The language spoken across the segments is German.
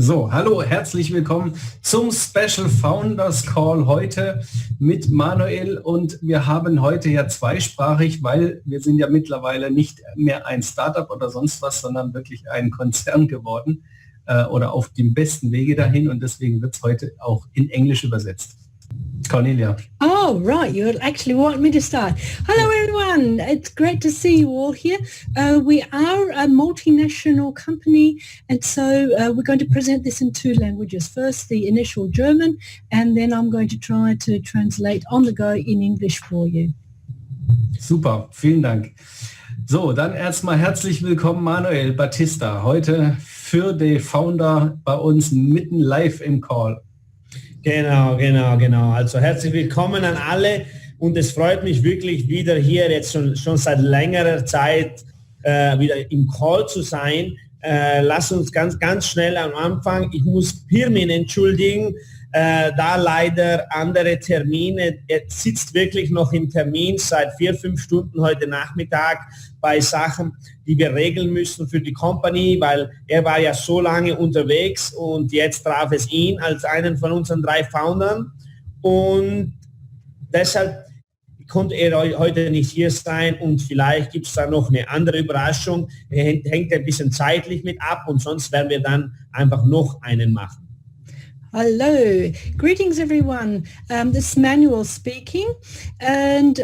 So, hallo, herzlich willkommen zum Special Founders Call heute mit Manuel, und wir haben heute ja zweisprachig, weil wir sind ja mittlerweile nicht mehr ein Startup oder sonst was, sondern wirklich ein Konzern geworden oder auf dem besten Wege dahin, und deswegen wird es heute auch in Englisch übersetzt. Cornelia. Oh, right. You actually want me to start. Hello, everyone. It's great to see you all here. We are a multinational company, and so we're going to present this in two languages. First, the initial German, and then I'm going to try to translate on the go in English for you. Super, vielen Dank. So, dann erstmal herzlich willkommen, Manuel Batista, heute für die Founder bei uns mitten live im Call. Genau. Also herzlich willkommen an alle, und es freut mich wirklich wieder hier jetzt schon seit längerer Zeit wieder im Call zu sein. Lass uns ganz schnell am Anfang, ich muss Pirmin entschuldigen, da leider andere Termine, er sitzt wirklich noch im Termin seit 4-5 Stunden heute Nachmittag bei Sachen, die wir regeln müssen für die Company, weil er war ja so lange unterwegs und jetzt traf es ihn als einen von unseren 3 Foundern, und deshalb konnte er heute nicht hier sein, und vielleicht gibt es da noch eine andere Überraschung. Hängt ein bisschen zeitlich mit ab, und sonst werden wir dann einfach noch einen machen. Hello, greetings everyone. This is Manuel speaking, and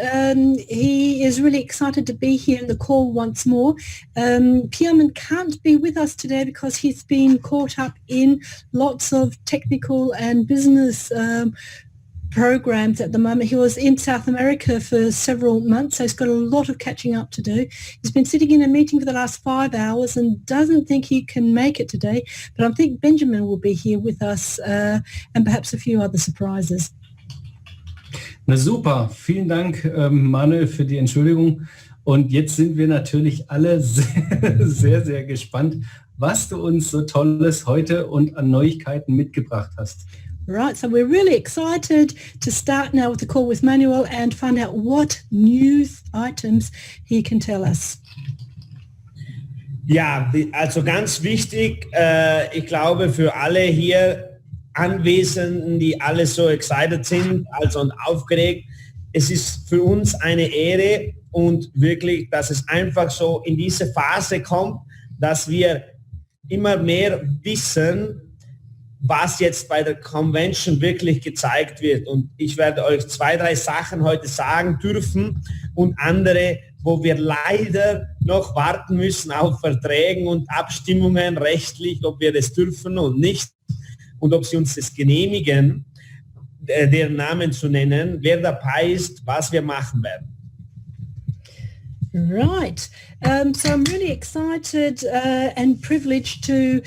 he is really excited to be here in the call once more. Pierman can't be with us today because he's been caught up in lots of technical and business programs at the moment. He was in South America for several months, so he's got a lot of catching up to do. He's been sitting in a meeting for the last 5 hours and doesn't think he can make it today, but I think Benjamin will be here with us and perhaps a few other surprises. Na super, vielen Dank Manuel für die Entschuldigung, und jetzt sind wir natürlich alle sehr, sehr gespannt, was du uns so Tolles heute und an Neuigkeiten mitgebracht hast. Right, so we're really excited to start now with the call with Manuel and find out what news items he can tell us. Ja, also ganz wichtig, ich glaube für alle hier Anwesenden, die alle so excited sind, also und aufgeregt, es ist für uns eine Ehre, und wirklich, dass es einfach so in diese Phase kommt, dass wir immer mehr wissen, was jetzt bei der Convention wirklich gezeigt wird. Und ich werde euch 2-3 Sachen heute sagen dürfen, und andere, wo wir leider noch warten müssen auf Verträgen und Abstimmungen rechtlich, ob wir das dürfen und nicht, und ob sie uns das genehmigen, deren Namen zu nennen, wer dabei ist, was wir machen werden. Right. So I'm really excited and privileged to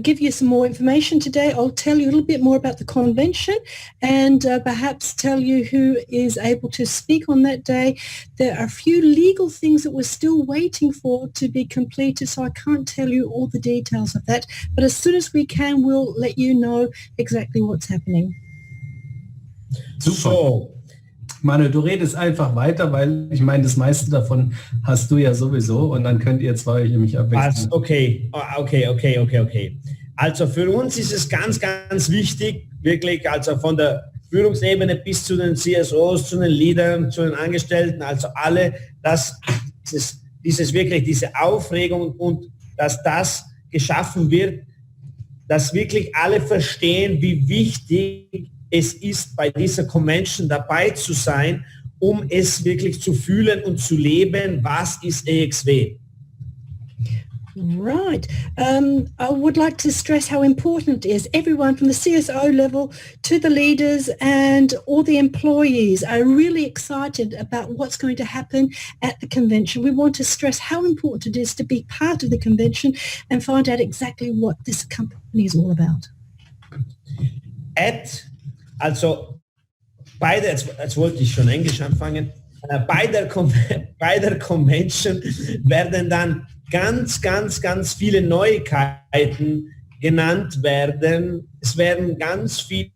give you some more information today. I'll tell you a little bit more about the convention and perhaps tell you who is able to speak on that day. There are a few legal things that we're still waiting for to be completed, so I can't tell you all the details of that. But as soon as we can, we'll let you know exactly what's happening. Super. So. Manu, du redest einfach weiter, weil ich meine, das meiste davon hast du ja sowieso, und dann könnt ihr zwei euch nämlich abwechseln. Okay. Also für uns ist es ganz wichtig, wirklich, also von der Führungsebene bis zu den CSOs, zu den Leadern, zu den Angestellten, also alle, dass diese Aufregung und dass das geschaffen wird, dass wirklich alle verstehen, wie wichtig es ist, bei dieser Convention dabei zu sein, um es wirklich zu fühlen und zu leben, was ist EXW. Right. I would like to stress how important it is. Everyone from the CSO level to the leaders and all the employees are really excited about what's going to happen at the convention. We want to stress how important it is to be part of the convention and find out exactly what this company is all about. Also beide, jetzt wollte ich schon Englisch anfangen, bei der Convention werden dann ganz viele Neuigkeiten genannt werden. Es werden ganz viele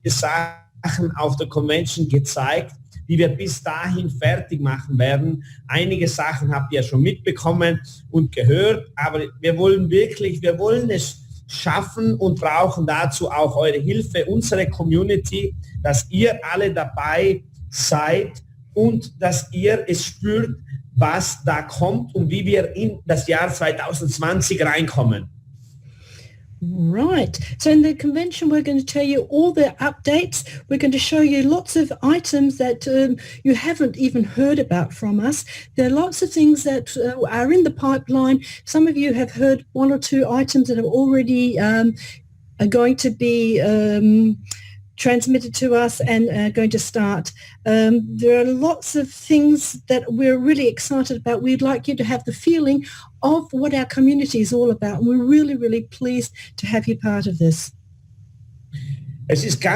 Sachen auf der Convention gezeigt, die wir bis dahin fertig machen werden. Einige Sachen habt ihr schon mitbekommen und gehört, aber wir wollen es schaffen und brauchen dazu auch eure Hilfe, unsere Community, dass ihr alle dabei seid und dass ihr es spürt, was da kommt und wie wir in das Jahr 2020 reinkommen. Right. So in the convention, we're going to tell you all the updates. We're going to show you lots of items that you haven't even heard about from us. There are lots of things that are in the pipeline. Some of you have heard one or two items that are already are going to be transmitted to us and going to start. There are lots of things that we're really excited about. We'd like you to have the feeling of what our community is all about. And we're really, really pleased to have you part of this. Es ist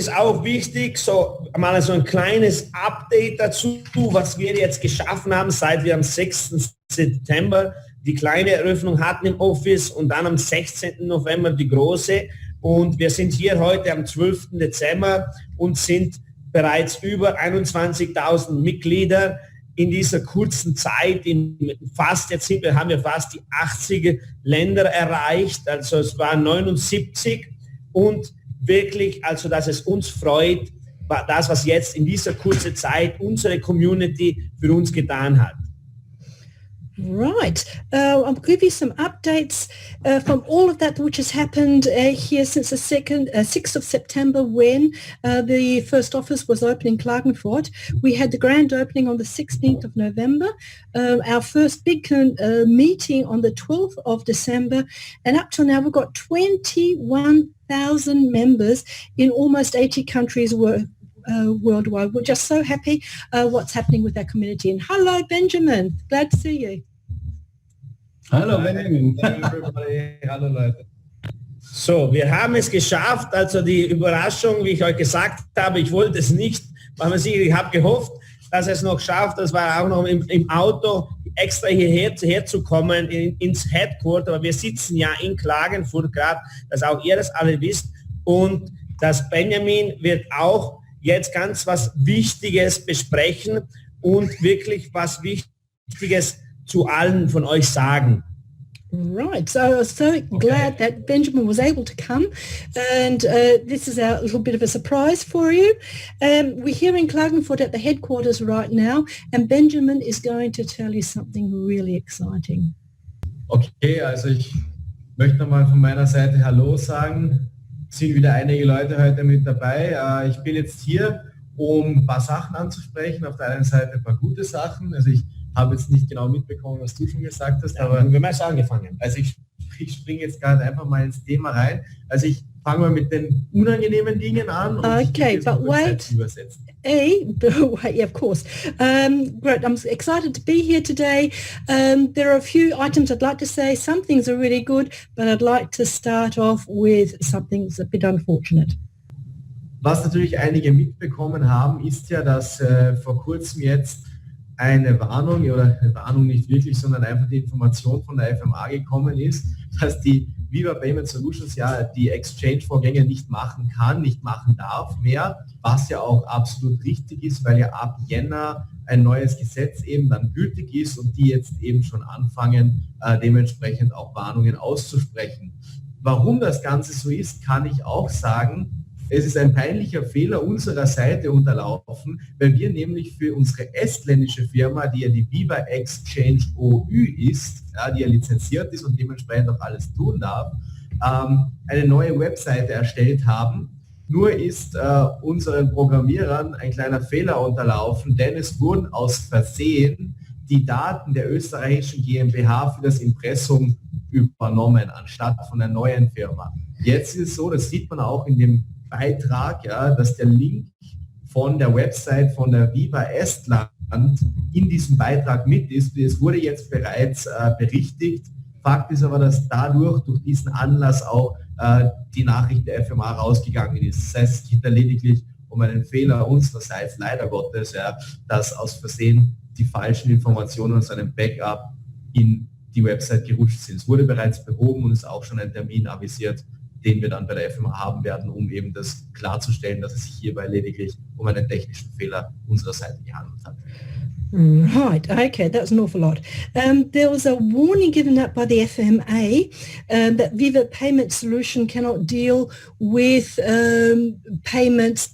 auch wichtig, so mal so ein kleines Update dazu, was wir jetzt geschaffen haben, seit wir am 6. September die kleine Eröffnung hatten im Office und dann am 16. November die große. Und wir sind hier heute am 12. Dezember und sind bereits über 21.000 Mitglieder in dieser kurzen Zeit. Haben wir fast die 80 Länder erreicht. Also es waren 79 und wirklich, also dass es uns freut, das, was jetzt in dieser kurzen Zeit unsere Community für uns getan hat. Right. I'll give you some updates from all of that which has happened here since the 6th of September when the first office was open in Klagenfurt. We had the grand opening on the 16th of November, our first big meeting on the 12th of December, and up till now we've got 21,000 members in almost 80 countries worldwide. We're just so happy what's happening with our community. And hello, Benjamin. Glad to see you. Hallo, Benjamin. Hallo, Leute. So, wir haben es geschafft. Also die Überraschung, wie ich euch gesagt habe, ich wollte es nicht, weil ich habe gehofft, dass es noch schafft. Das war auch noch im Auto extra hierher zu kommen, ins Headquarter. Aber wir sitzen ja in Klagenfurt gerade, dass auch ihr das alle wisst. Und das Benjamin wird auch jetzt ganz was Wichtiges besprechen und wirklich was Wichtiges zu allen von euch sagen. Right, so I was so glad that Benjamin was able to come, and this is a little bit of a surprise for you. We're here in Klagenfurt at the headquarters right now, and Benjamin is going to tell you something really exciting. Okay, also ich möchte nochmal von meiner Seite Hallo sagen. Es sind wieder einige Leute heute mit dabei. Ich bin jetzt hier, um ein paar Sachen anzusprechen. Auf der einen Seite ein paar gute Sachen. Also ich habe jetzt nicht genau mitbekommen, was du schon gesagt hast, aber wir haben erst angefangen. Also ich springe jetzt gerade einfach mal ins Thema rein. Also ich fange mal mit den unangenehmen Dingen an und okay, but wait. Übersetzen. Yeah, of course. Great, I'm excited to be here today. There are a few items I'd like to say. Some things are really good, but I'd like to start off with something that's a bit unfortunate. Was natürlich einige mitbekommen haben, ist ja, dass vor kurzem jetzt eine Warnung, oder eine Warnung nicht wirklich, sondern einfach die Information von der FMA gekommen ist, dass die Viva Payment Solutions ja die Exchange-Vorgänge nicht machen kann, nicht machen darf mehr, was ja auch absolut richtig ist, weil ja ab Jänner ein neues Gesetz eben dann gültig ist und die jetzt eben schon anfangen, dementsprechend auch Warnungen auszusprechen. Warum das Ganze so ist, kann ich auch sagen. Es ist ein peinlicher Fehler unserer Seite unterlaufen, weil wir nämlich für unsere estländische Firma, die ja die Viva Exchange OÜ ist, ja, die ja lizenziert ist und dementsprechend auch alles tun darf, eine neue Webseite erstellt haben. Nur ist unseren Programmierern ein kleiner Fehler unterlaufen, denn es wurden aus Versehen die Daten der österreichischen GmbH für das Impressum übernommen, anstatt von der neuen Firma. Jetzt ist es so, das sieht man auch in dem Beitrag, ja, dass der Link von der Website von der Viva Estland in diesem Beitrag mit ist. Es wurde jetzt bereits berichtigt. Fakt ist aber, dass durch diesen Anlass auch die Nachricht der FMA rausgegangen ist. Das heißt, es geht da lediglich um einen Fehler unsererseits, leider Gottes, ja, dass aus Versehen die falschen Informationen aus einem Backup in die Website gerutscht sind. Es wurde bereits behoben und ist auch schon ein Termin avisiert, den wir dann bei der FMA haben werden, um eben das klarzustellen, dass es sich hierbei lediglich um einen technischen Fehler unserer Seite gehandelt hat. Right, okay, that's an awful lot. There was a warning given out by the FMA that Viva Payment Solution cannot deal with payments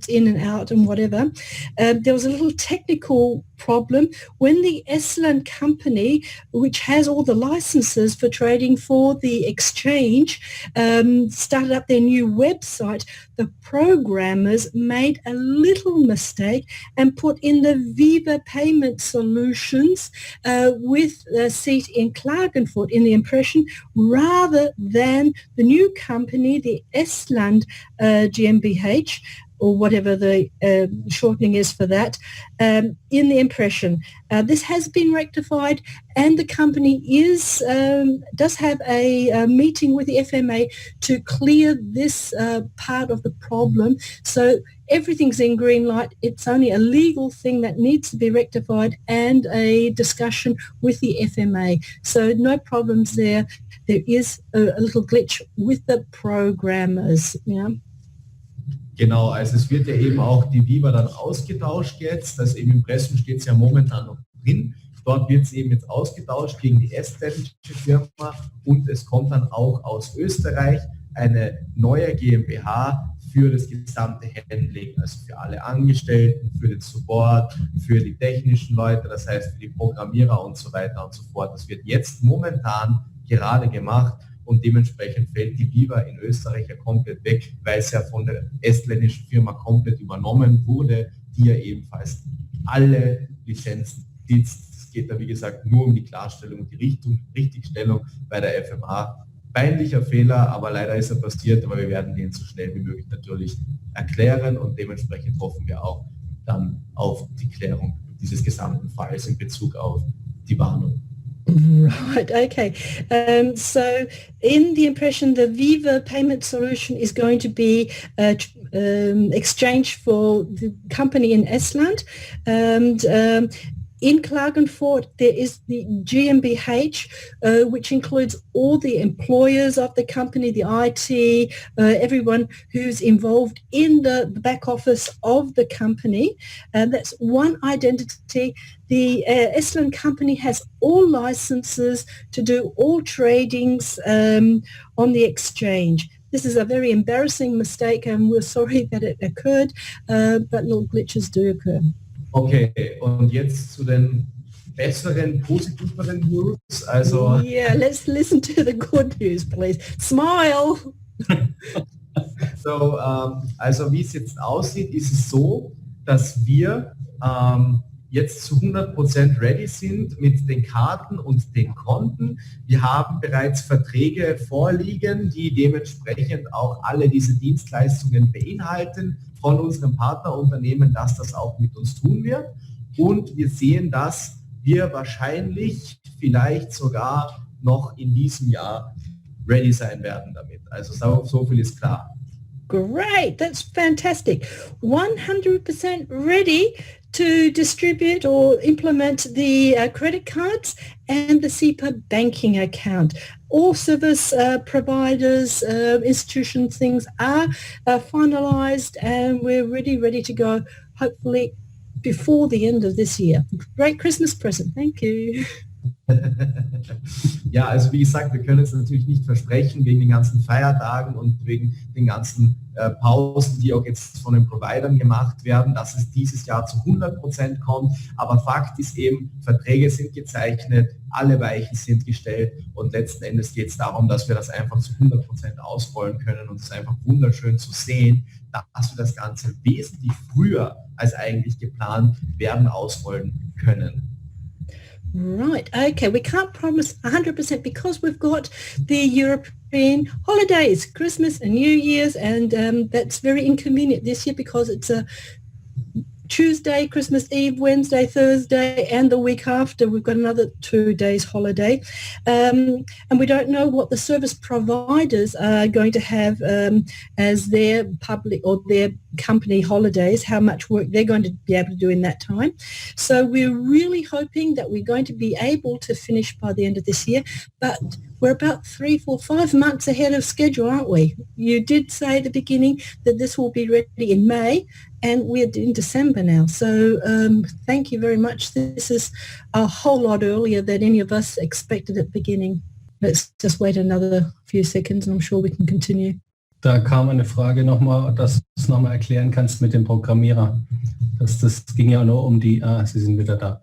in and out and whatever. There was a little technical problem when the Estland company, which has all the licenses for trading for the exchange, started up their new website. The programmers made a little mistake and put in the Viva Payment Solutions with a seat in Klagenfurt in the impression rather than the new company, the Estland GmbH, or whatever the shortening is for that, in the impression. This has been rectified, and the company does have a meeting with the FMA to clear this part of the problem. So everything's in green light. It's only a legal thing that needs to be rectified and a discussion with the FMA. So no problems there. There is a little glitch with the programmers. Yeah. Genau, also es wird ja eben auch die Viva dann ausgetauscht jetzt, also eben im Impressum steht es ja momentan noch drin, dort wird es eben jetzt ausgetauscht gegen die estländische Firma und es kommt dann auch aus Österreich eine neue GmbH für das gesamte Handling, also für alle Angestellten, für den Support, für die technischen Leute, das heißt für die Programmierer und so weiter und so fort. Das wird jetzt momentan gerade gemacht. Und dementsprechend fällt die Viva in Österreich ja komplett weg, weil es ja von der estländischen Firma komplett übernommen wurde, die ja ebenfalls alle Lizenzen besitzt. Es geht da wie gesagt nur um die Klarstellung und die Richtigstellung bei der FMA. Peinlicher Fehler, aber leider ist er passiert, aber wir werden den so schnell wie möglich natürlich erklären und dementsprechend hoffen wir auch dann auf die Klärung dieses gesamten Falls in Bezug auf die Warnung. Right, okay. So in the impression, the Viva payment solution is going to be exchanged for the company in Estland. And in Klagenfurt, there is the GmbH, which includes all the employers of the company, the IT, everyone who's involved in the back office of the company. That's one identity. The Estland company has all licenses to do all tradings on the exchange. This is a very embarrassing mistake, and we're sorry that it occurred, but little glitches do occur. Okay, und jetzt zu den besseren, positiveren News. Also yeah, let's listen to the good news, please. Smile! So, also wie es jetzt aussieht, ist es so, dass wir jetzt zu 100% ready sind mit den Karten und den Konten. Wir haben bereits Verträge vorliegen, die dementsprechend auch alle diese Dienstleistungen beinhalten von unserem Partnerunternehmen, dass das auch mit uns tun wird. Und wir sehen, dass wir wahrscheinlich vielleicht sogar noch in diesem Jahr ready sein werden damit. Also so viel ist klar. Great, that's fantastic. 100% ready to distribute or implement the credit cards and the SEPA banking account. All service providers, institutions, things are finalized, and we're ready to go, hopefully before the end of this year. Great Christmas present. Thank you. Ja, also wie gesagt, wir können es natürlich nicht versprechen wegen den ganzen Feiertagen und wegen den ganzen Pausen, die auch jetzt von den Providern gemacht werden, dass es dieses Jahr zu 100% kommt. Aber Fakt ist eben, Verträge sind gezeichnet, alle Weichen sind gestellt und letzten Endes geht es darum, dass wir das einfach zu 100% ausrollen können und es ist einfach wunderschön zu sehen, dass wir das Ganze wesentlich früher als eigentlich geplant werden ausrollen können. Right, okay, we can't promise 100% because we've got the European holidays, Christmas and New Year's, and that's very inconvenient this year because it's a Tuesday, Christmas Eve, Wednesday, Thursday, and the week after we've got another 2 days holiday. And we don't know what the service providers are going to have as their public or their company holidays, how much work they're going to be able to do in that time. So we're really hoping that we're going to be able to finish by the end of this year, but we're about 3, 4, 5 months ahead of schedule, aren't we? You did say at the beginning that this will be ready in May, and we're in December now. So thank you very much. This is a whole lot earlier than any of us expected at the beginning. Let's just wait another few seconds and I'm sure we can continue. Da kam eine Frage nochmal, dass du es nochmal erklären kannst mit dem Programmierer. Das ging ja nur um die, Sie sind wieder da.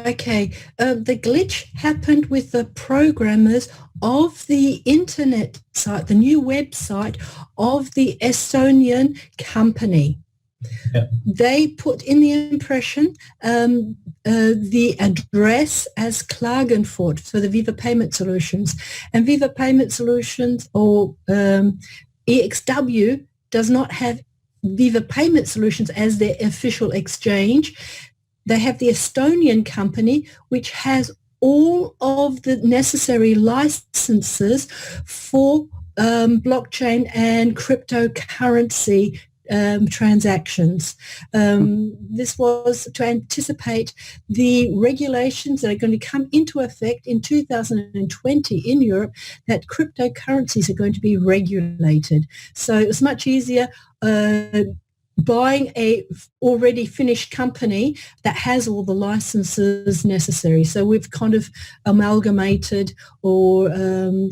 Okay, the glitch happened with the programmers of the internet site, the new website of the Estonian company. Yeah. They put in the impression the address as Klagenfurt for the Viva Payment Solutions. And Viva Payment Solutions or EXW does not have Viva Payment Solutions as their official exchange. They have the Estonian company, which has all of the necessary licenses for blockchain and cryptocurrency transactions. This was to anticipate the regulations that are going to come into effect in 2020 in Europe, that cryptocurrencies are going to be regulated. So it was much easier buying a already finished company that has all the licenses necessary. So we've kind of amalgamated or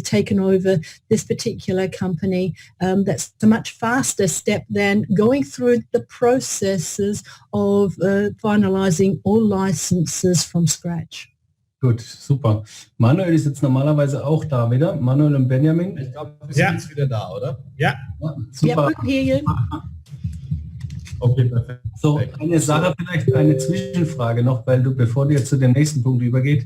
taken over this particular company. That's a much faster step than going through the processes of finalizing all licenses from scratch. Gut, super. Manuel ist jetzt normalerweise auch da wieder. Manuel und Benjamin. Ich glaube, wir sind jetzt wieder da, oder? Ja. Super. Yep, here you. Okay, perfekt. So, eine Sache, vielleicht eine Zwischenfrage noch, weil bevor du jetzt zu dem nächsten Punkt übergeht,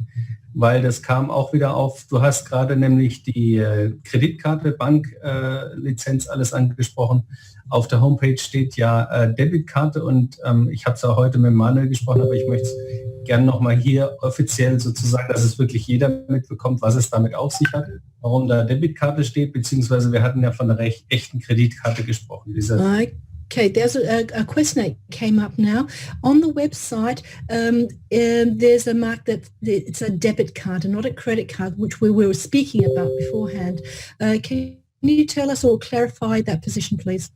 weil das kam auch wieder auf, du hast gerade nämlich die Kreditkarte, Banklizenz, alles angesprochen. Auf der Homepage steht ja Debitkarte und ich habe es auch heute mit Manuel gesprochen, aber ich möchte es gerne nochmal hier offiziell sozusagen, dass es wirklich jeder mitbekommt, was es damit auf sich hat, warum da Debitkarte steht, beziehungsweise wir hatten ja von einer echten Kreditkarte gesprochen. Okay, there's a question that came up now. On the website, there's a mark that it's a debit card and not a credit card, which we were speaking about beforehand. Can you tell us or clarify that position, please?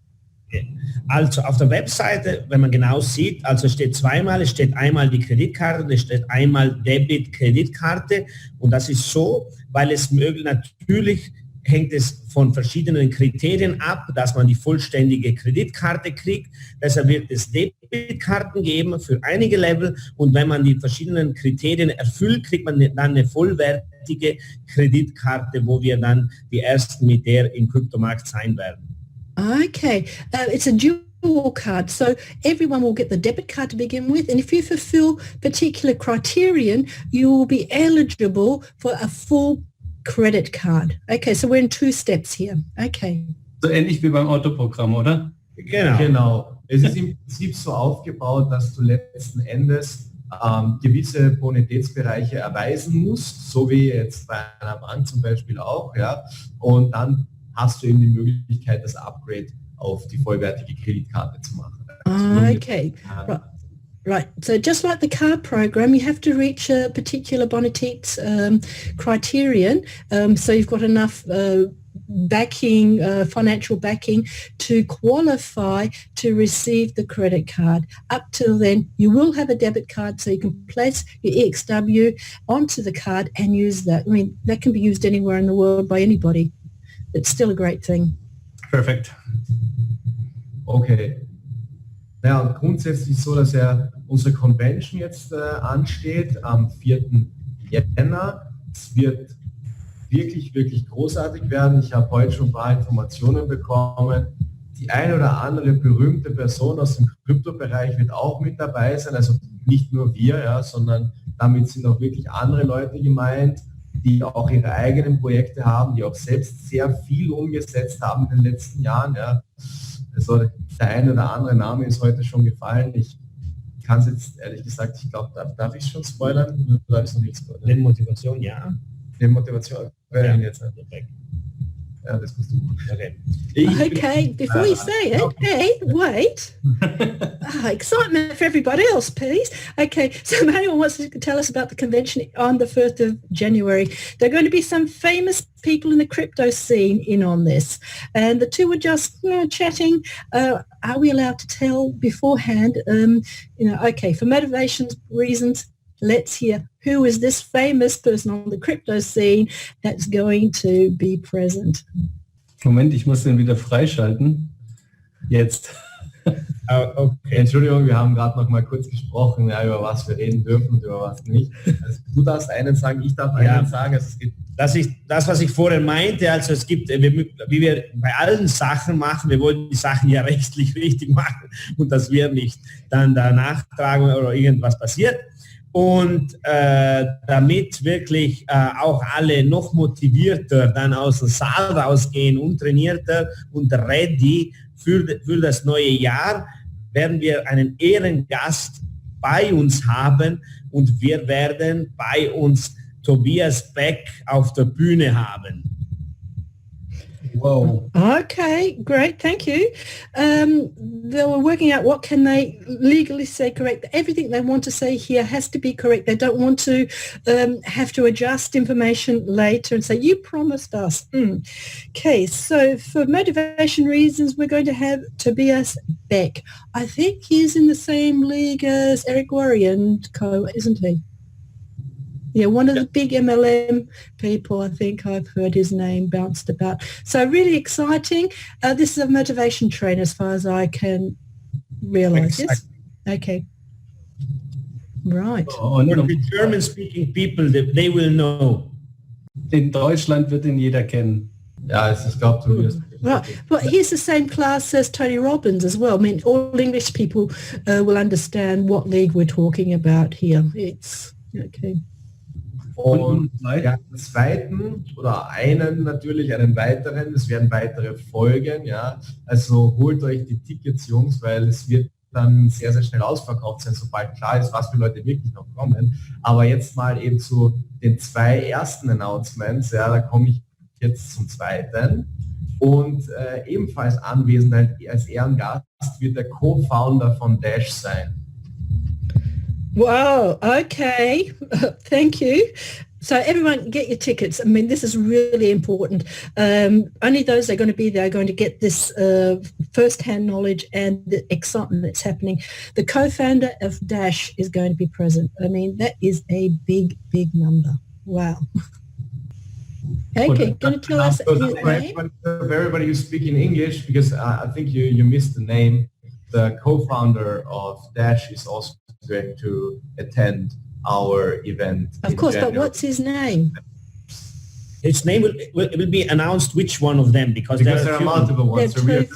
Also auf der Webseite, wenn man genau sieht, also steht zweimal, es steht einmal die Kreditkarte und es steht einmal Debit-Kreditkarte und das ist so, weil es natürlich hängt es von verschiedenen Kriterien ab, dass man die vollständige Kreditkarte kriegt. Deshalb wird es Debitkarten geben für einige Level und wenn man die verschiedenen Kriterien erfüllt, kriegt man dann eine vollwertige Kreditkarte, wo wir dann die ersten mit der im Kryptomarkt sein werden. Okay, it's a dual card, so everyone will get the debit card to begin with, and if you fulfill particular criterion, you will be eligible for a full credit card. Okay, so we're in 2 steps here. Okay. So ähnlich wie beim Autoprogramm, oder? Genau. Es ist im Prinzip so aufgebaut, dass du letzten Endes gewisse Bonitätsbereiche erweisen musst, so wie jetzt bei einer Bank zum Beispiel auch, ja. Und dann hast du eben die Möglichkeit, das Upgrade auf die vollwertige Kreditkarte zu machen. Okay. Right. So just like the card program, you have to reach a particular Bonitet's criterion. So you've got enough backing, financial backing to qualify to receive the credit card. Up till then, you will have a debit card, so you can place your EXW onto the card and use that. I mean, that can be used anywhere in the world by anybody. It's still a great thing. Perfekt. Okay. Ja, und grundsätzlich so, dass ja unsere Convention jetzt ansteht am 4. Jänner. Es wird wirklich, wirklich großartig werden. Ich habe heute schon ein paar Informationen bekommen. Die eine oder andere berühmte Person aus dem Kryptobereich wird auch mit dabei sein. Also nicht nur wir, ja, sondern damit sind auch wirklich andere Leute gemeint, die auch ihre eigenen Projekte haben, die auch selbst sehr viel umgesetzt haben in den letzten Jahren. Ja. Also der eine oder andere Name ist heute schon gefallen. Ich kann es jetzt ehrlich gesagt, ich glaube, darf ich schon spoilern? Oder darf ich noch nicht spoilern? Den Motivation, ja. Den Motivation, ja. jetzt. Ja, das musst du machen. Okay. Okay, before you say it, hey, wait. Excitement for everybody else, please. Okay, so Manuel wants to tell us about the convention on the 1st of January. There are going to be some famous people in the crypto scene in on this. And the two were just chatting. Are we allowed to tell beforehand? Okay, for motivation reasons, let's hear who is this famous person on the crypto scene that's going to be present. Moment, ich muss den wieder freischalten. Jetzt. Okay. Entschuldigung, wir haben gerade noch mal kurz gesprochen, ja, über was wir reden dürfen und über was nicht. Also, du darfst einen sagen, ich darf einen sagen. Also es gibt das, was ich vorher meinte, also es gibt, wie wir bei allen Sachen machen, wir wollen die Sachen ja rechtlich richtig machen und dass wir nicht dann da nachtragen oder irgendwas passiert. Und damit wirklich auch alle noch motivierter dann aus dem Saal rausgehen und trainierter und ready für das neue Jahr, werden wir einen Ehrengast bei uns haben und wir werden bei uns Tobias Beck auf der Bühne haben. Wow. Okay, great, thank you. They were working out what can they legally say correct. Everything they want to say here has to be correct. They don't want to have to adjust information later and say, you promised us. Okay, so for motivation reasons, we're going to have Tobias Beck. I think he's in the same league as Eric Worre and co, isn't he? Yeah, one of the big MLM people, I think I've heard his name bounced about. So really exciting. This is a motivation trainer as far as I can realize. Yes? Okay. Right. For the German-speaking people, they will know. In Deutschland wird ihn jeder kennen. Ja, es ist, glaube ich, Right. Well, he's the same class as Tony Robbins as well. I mean, all English people will understand what league we're talking about here. It's okay. Und ja, einen zweiten oder einen weiteren, es werden weitere Folgen, ja, also holt euch die Tickets, Jungs, weil es wird dann sehr, sehr schnell ausverkauft sein, sobald klar ist, was für Leute wirklich noch kommen. Aber jetzt mal eben zu den 2 ersten Announcements, ja, da komme ich jetzt zum zweiten und ebenfalls anwesend als Ehrengast wird der Co-Founder von Dash sein. Wow, okay, thank you. So everyone get your tickets. I mean, this is really important. Only those that are going to be there are going to get this first-hand knowledge and the excitement that's happening. The co-founder of Dash is going to be present. I mean, that is a big, big number. Wow. Okay, going to tell us his name? For everybody who's speaking English, because I think you missed the name, the co-founder of Dash is also going to attend our event. Of course, but what's his name? His name will be announced which one of them because there are multiple ones. So we'll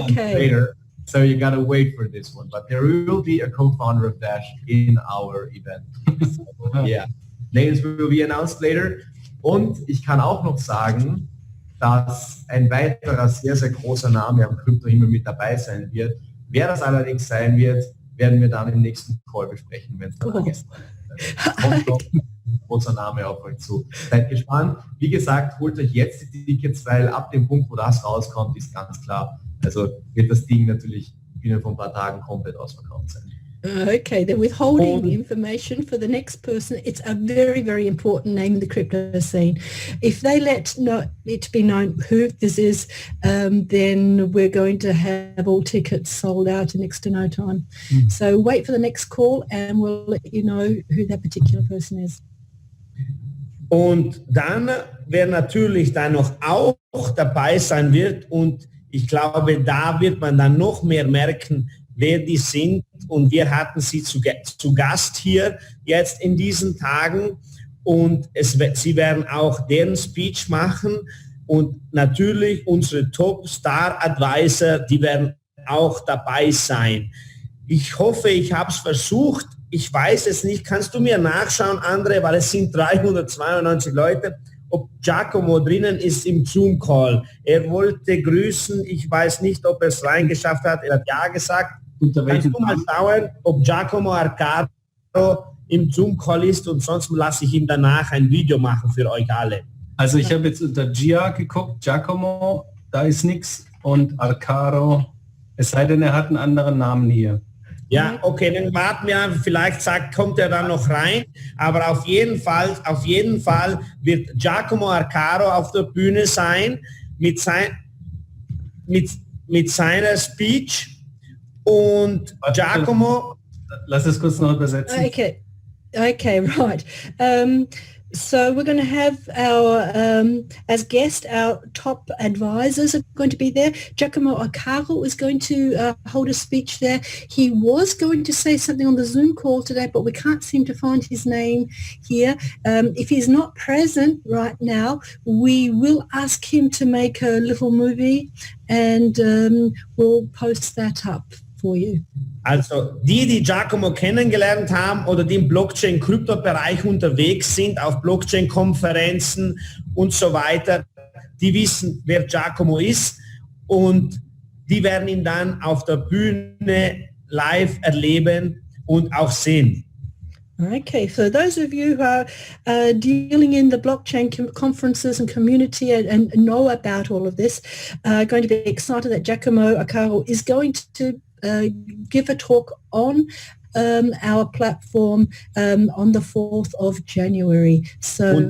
okay. Later. So you got to wait for this one. But there will be a co-founder of Dash in our event. So, yeah. Names will be announced later. Und ich kann auch noch sagen, dass ein weiterer sehr, sehr großer Name am Kryptohimmel mit dabei sein wird. Wer das allerdings sein wird, werden wir dann im nächsten Call besprechen, wenn es dann ist. Kommt noch ein großer Name auf euch zu. Seid gespannt. Wie gesagt, holt euch jetzt die Tickets, weil ab dem Punkt, wo das rauskommt, ist ganz klar, also wird das Ding natürlich binnen von ein paar Tagen komplett ausverkauft sein. Okay, they're withholding the information for the next person. It's a very, very important name in the crypto scene. If they let it be known who this is, then we're going to have all tickets sold out in next to no time. So wait for the next call and we'll let you know who that particular person is. Und dann, wer natürlich dann noch auch dabei sein wird und ich glaube, da wird man dann noch mehr merken, wer die sind. Und wir hatten sie zu Gast hier jetzt in diesen Tagen und sie werden auch deren Speech machen und natürlich unsere Top-Star-Advisor, die werden auch dabei sein. Ich hoffe, ich habe es versucht. Ich weiß es nicht. Kannst du mir nachschauen, André, weil es sind 392 Leute, ob Giacomo drinnen ist im Zoom-Call. Er wollte grüßen. Ich weiß nicht, ob er es reingeschafft hat. Er hat ja gesagt. Kannst du mal schauen, ob Giacomo Arcaro im Zoom-Call ist und sonst lasse ich ihm danach ein Video machen für euch alle. Also ich habe jetzt unter Gia geguckt, Giacomo, da ist nichts und Arcaro, es sei denn, er hat einen anderen Namen hier. Ja, okay, dann warten wir, vielleicht kommt er dann noch rein, aber auf jeden Fall wird Giacomo Arcaro auf der Bühne sein mit seiner Speech und Giacomo... Lass es kurz noch übersetzen. Okay, right. So we're going to have our, as guest, our top advisors are going to be there. Giacomo Arcaro is going to hold a speech there. He was going to say something on the Zoom call today, but we can't seem to find his name here. If he's not present right now, we will ask him to make a little movie and we'll post that up for you. Also die Giacomo kennengelernt haben oder die im Blockchain-Krypto-Bereich unterwegs sind, auf Blockchain-Konferenzen und so weiter, die wissen, wer Giacomo ist und die werden ihn dann auf der Bühne live erleben und auch sehen. Okay, so those of you who are dealing in the blockchain conferences and community and know about all of this are going to be excited that Giacomo Arcaro is going to give a talk on our platform on the 4th of January. So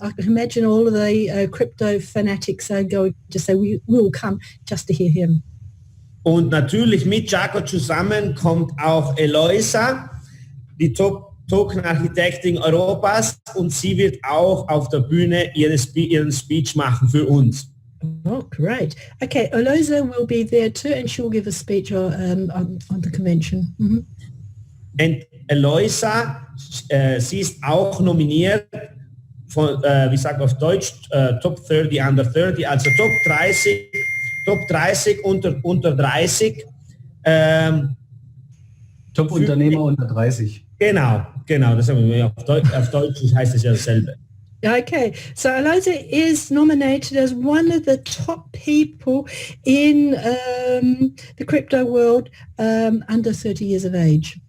I can imagine all of the crypto fanatics are going to say we will come just to hear him. Und natürlich mit Jaco zusammen kommt auch Eloisa, die Token-Architektin Europas, und sie wird auch auf der Bühne ihren Speech machen für uns. Oh, great. Okay, Eloisa will be there too, and she will give a speech on the convention. Mm-hmm. Und Eloisa, sie ist auch nominiert von, wie sagt auf Deutsch, Top 30 under 30, also Top 30 unter 30. Top Unternehmer unter 30. Genau, das haben wir auf Deutsch heißt es ja dasselbe. Okay, so Eliza is nominated as one of the top people in the crypto world under 30 years of age.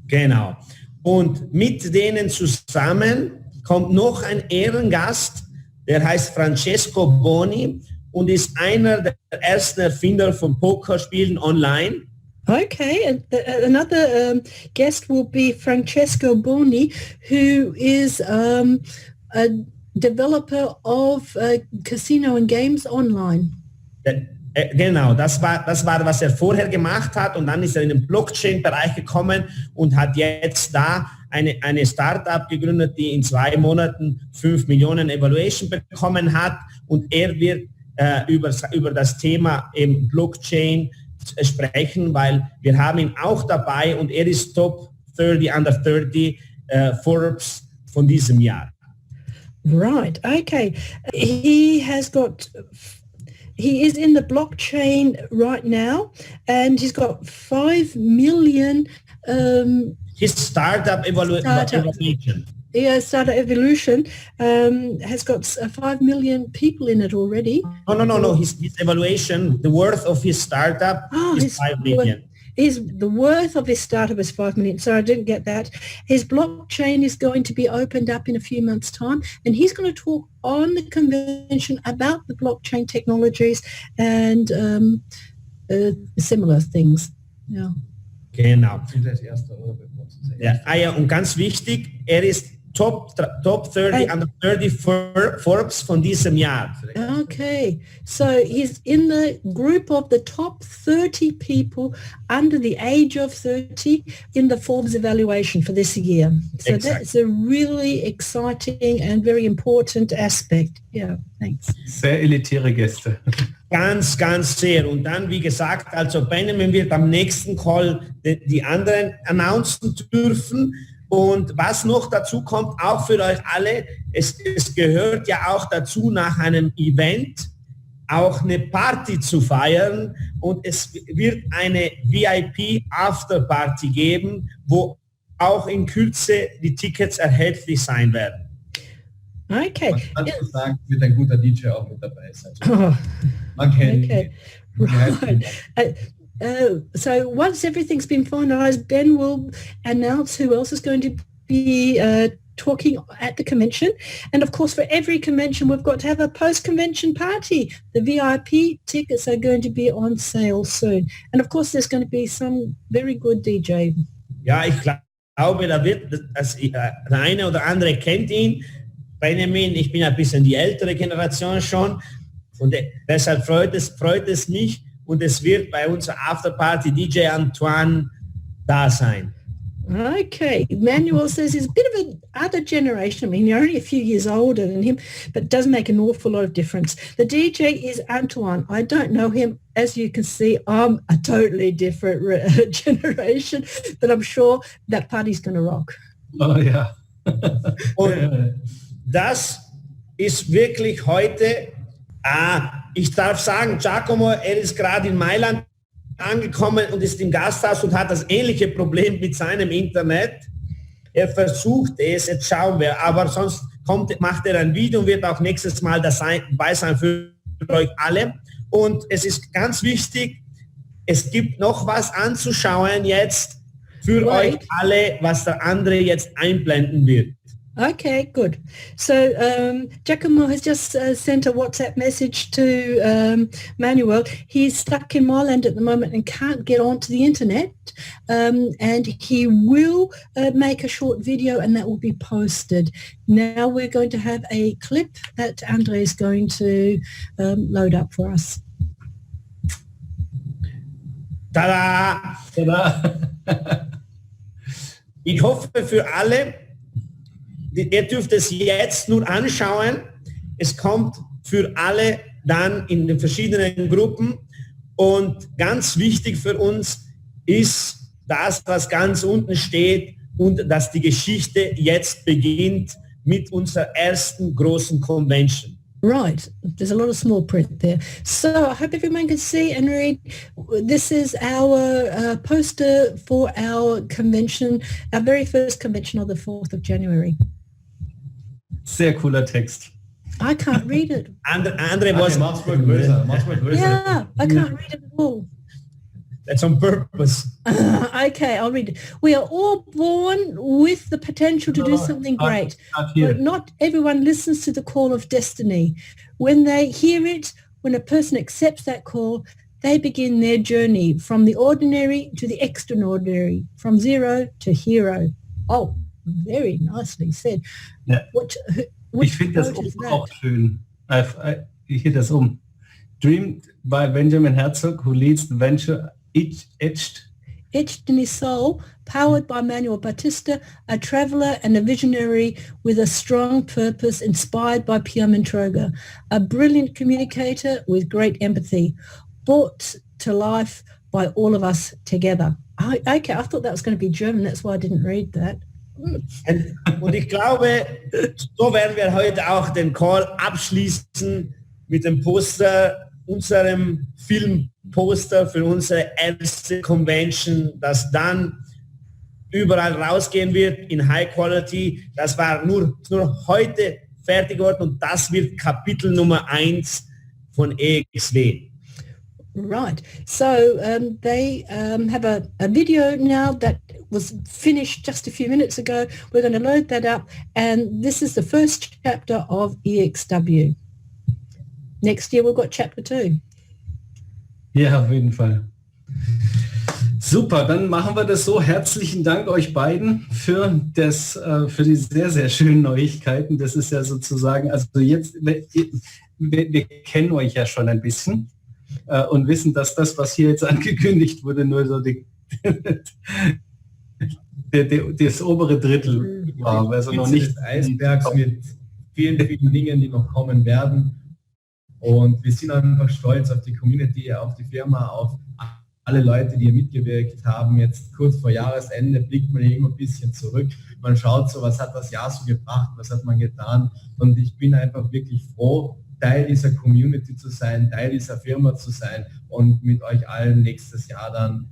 Genau. Und mit denen zusammen kommt noch ein Ehrengast, der heißt Francesco Boni und ist einer der ersten Erfinder von Pokerspielen online. Okay, and another guest will be Francesco Boni, who is a developer of casino and games online. Genau, das war, was er vorher gemacht hat, und dann ist er in den Blockchain-Bereich gekommen und hat jetzt da eine Startup gegründet, die in 2 Monaten 5 Millionen Evaluation bekommen hat, und er wird über das Thema im Blockchain sprechen, weil wir haben ihn auch dabei und er ist Top 30 under 30 Forbes von diesem Jahr. Right, okay. He is in the blockchain right now and he's got 5 million his startup evaluation. Yeah, Startup Evolution has got 5 million people in it already. No. His evaluation, the worth of his startup is 5 million. The worth of his startup is 5 million. So I didn't get that. His blockchain is going to be opened up in a few months' time, and he's going to talk on the convention about the blockchain technologies and similar things. Yeah. Genau. Ja, und ganz wichtig, er ist Top 30 under 30 Forbes von diesem Jahr. Okay, so he's in the group of the top 30 people under the age of 30 in the Forbes evaluation for this year. So That's a really exciting and very important aspect. Yeah, thanks. Sehr elitäre Gäste. Ganz, ganz sehr. Und dann, wie gesagt, also Benjamin wird am nächsten Call die anderen announcen dürfen. Und was noch dazu kommt, auch für euch alle, es gehört ja auch dazu, nach einem Event auch eine Party zu feiern, und es wird eine VIP Afterparty geben, wo auch in Kürze die Tickets erhältlich sein werden. Okay. Man kann sagen, wird ein guter DJ auch mit dabei sein. Man kennt ihn. Right. So once everything's been finalized, Ben will announce who else is going to be talking at the convention. And of course, for every convention, we've got to have a post-convention party. The VIP tickets are going to be on sale soon. And of course, there's going to be some very good DJ. Ja, ich glaube, da wird, der eine oder andere kennt ihn. Benjamin, ich bin ein bisschen die ältere Generation schon. Und deshalb freut es mich. Und es wird bei unserer Afterparty DJ Anton da sein. Okay, Manuel says he's a bit of an other generation. I mean, you're only a few years older than him, but it does make an awful lot of difference. The DJ is Anton. I don't know him. As you can see, I'm a totally different generation, but I'm sure that party's going to rock. Oh ja. Und das ist wirklich heute, ich darf sagen, Giacomo, er ist gerade in Mailand angekommen und ist im Gasthaus und hat das ähnliche Problem mit seinem Internet. Er versucht es, jetzt schauen wir, aber sonst macht er ein Video und wird auch nächstes Mal dabei sein für euch alle. Und es ist ganz wichtig, es gibt noch was anzuschauen jetzt für euch alle, was der andere jetzt einblenden wird. Okay, good. So Giacomo has just sent a WhatsApp message to Manuel. He's stuck in Mailand at the moment and can't get onto the internet. And he will make a short video and that will be posted. Now we're going to have a clip that Andre is going to load up for us. Tada! Tada! Ich hoffe für alle, ihr dürft es jetzt nur anschauen. Es kommt für alle dann in den verschiedenen Gruppen. Und ganz wichtig für uns ist das, was ganz unten steht und dass die Geschichte jetzt beginnt mit unserer ersten großen Convention. Right, there's a lot of small print there. So I hope everyone can see and read. This is our poster for our convention, our very first convention on the 4th of January. Sehr cooler Text. I can't read it. Andre was... Mach's mal größer. Yeah, I can't read it at all. That's on purpose. Okay, I'll read it. We are all born with the potential to do something great, but not everyone listens to the call of destiny. When they hear it, when a person accepts that call, they begin their journey from the ordinary to the extraordinary, from zero to hero. Oh, very nicely said. Ja. Ich finde das auch schön. Ich hier das Dreamed by Benjamin Herzog, who leads the venture etched in his soul, powered by Manuel Batista, a traveller and a visionary with a strong purpose, inspired by Pierre Mentroga, a brilliant communicator with great empathy, brought to life by all of us together. Okay, I thought that was going to be German, that's why I didn't read that. Und ich glaube, so werden wir heute auch den Call abschließen mit dem Poster, unserem Filmposter für unsere erste Convention, das dann überall rausgehen wird in High Quality. Das war nur heute fertig geworden und das wird Kapitel Nummer 1 von EXW. Right. So they have a video now that was finished just a few minutes ago. We're going to load that up, and this is the first chapter of EXW. Next year we've got chapter 2. Ja, auf jeden Fall. Super, dann machen wir das so. Herzlichen Dank euch beiden für die sehr, sehr schönen Neuigkeiten. Das ist ja sozusagen, also jetzt, wir kennen euch ja schon ein bisschen und wissen, dass das, was hier jetzt angekündigt wurde, nur so das obere Drittel war. Also noch nicht Eisbergs mit vielen, vielen Dingen, die noch kommen werden. Und wir sind einfach stolz auf die Community, auf die Firma, auf alle Leute, die hier mitgewirkt haben. Jetzt kurz vor Jahresende blickt man immer ein bisschen zurück. Man schaut so, was hat das Jahr so gebracht, was hat man getan. Und ich bin einfach wirklich froh, Teil dieser Community zu sein, Teil dieser Firma zu sein und mit euch allen nächstes Jahr dann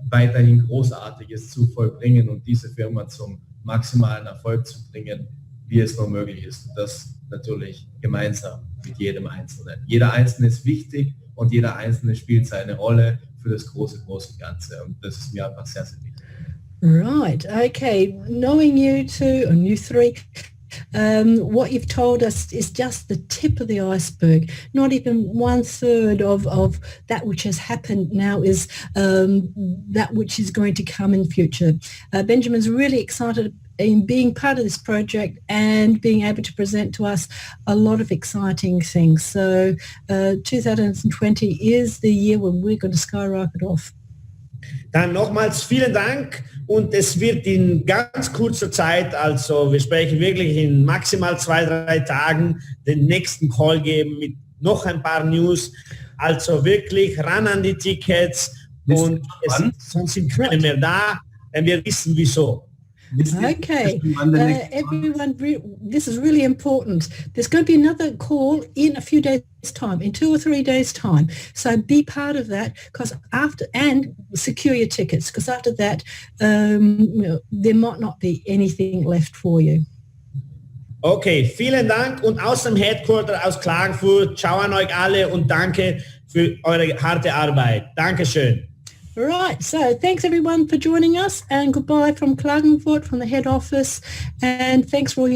weiterhin Großartiges zu vollbringen und diese Firma zum maximalen Erfolg zu bringen, wie es nur möglich ist. Und das natürlich gemeinsam mit jedem Einzelnen. Jeder Einzelne ist wichtig und jeder Einzelne spielt seine Rolle für das große Ganze. Und das ist mir einfach sehr, sehr wichtig. Right. Okay. Knowing you two and you three, what you've told us is just the tip of the iceberg. Not even 1/3 of that which has happened now is that which is going to come in future. Benjamin's really excited in being part of this project and being able to present to us a lot of exciting things. So 2020 is the year when we're going to skyrocket off. Dann nochmals vielen Dank und es wird in ganz kurzer Zeit, also wir sprechen wirklich in maximal 2-3 Tagen, den nächsten Call geben mit noch ein paar News. Also wirklich ran an die Tickets und sonst sind keine mehr da, denn wir wissen wieso. Okay, everyone, this is really important. There's going to be another call in a few days' time, in 2 or 3 days' time. So be part of that, because after, and secure your tickets, because after that, there might not be anything left for you. Okay, vielen Dank und aus dem Headquarter aus Klagenfurt, ciao an euch alle und danke für eure harte Arbeit. Dankeschön. Right, so thanks everyone for joining us, and goodbye from Klagenfurt, from the head office, and thanks for all your